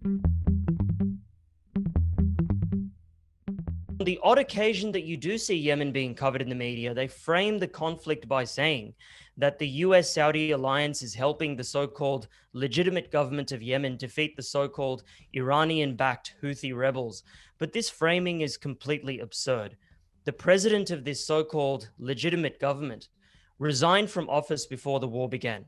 On the odd occasion that you do see Yemen being covered in the media, they frame the conflict by saying that the US Saudi alliance is helping the so called legitimate government of Yemen defeat the so called Iranian backed Houthi rebels. But this framing is completely absurd. The president of this so called legitimate government resigned from office before the war began.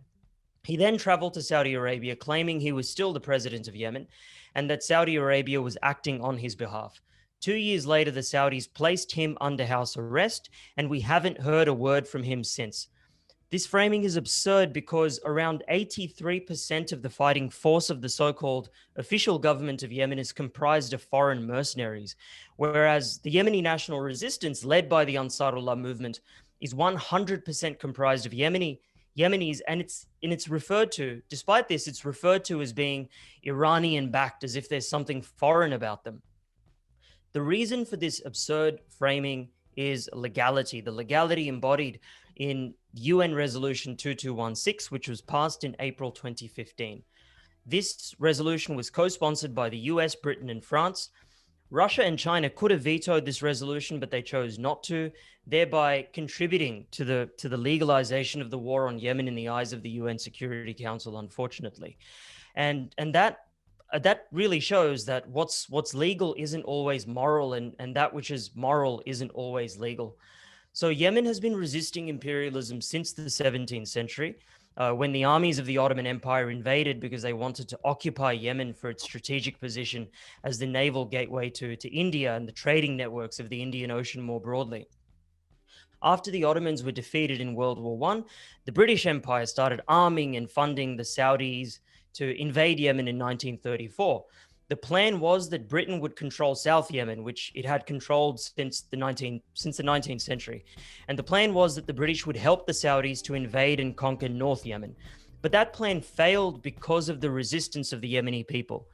He then traveled to Saudi Arabia, claiming he was still the president of Yemen and that Saudi Arabia was acting on his behalf. 2 years later, the Saudis placed him under house arrest, and we haven't heard a word from him since. This framing is absurd because around 83% of the fighting force of the so called official government of Yemen is comprised of foreign mercenaries, whereas the Yemeni National Resistance, led by the Ansarullah movement, is 100% comprised of Yemenis, and it's referred to, despite this, it's referred to as being Iranian backed, as if there's something foreign about them. The reason for this absurd framing is legality, the legality embodied in UN Resolution 2216, which was passed in April 2015. This resolution was co-sponsored by the US, Britain, and France. Russia and China could have vetoed this resolution, but they chose not to, thereby contributing to the legalization of the war on Yemen in the eyes of the UN Security Council, unfortunately. And that really shows that what's legal isn't always moral, and that which is moral isn't always legal. So Yemen has been resisting imperialism since the 17th century, when the armies of the Ottoman Empire invaded because they wanted to occupy Yemen for its strategic position as the naval gateway to India and the trading networks of the Indian Ocean more broadly. After the Ottomans were defeated in World War I, the British Empire started arming and funding the Saudis to invade Yemen in 1934. The plan was that Britain would control South Yemen, which it had controlled since the 19th century. And the plan was that the British would help the Saudis to invade and conquer North Yemen. But that plan failed because of the resistance of the Yemeni people.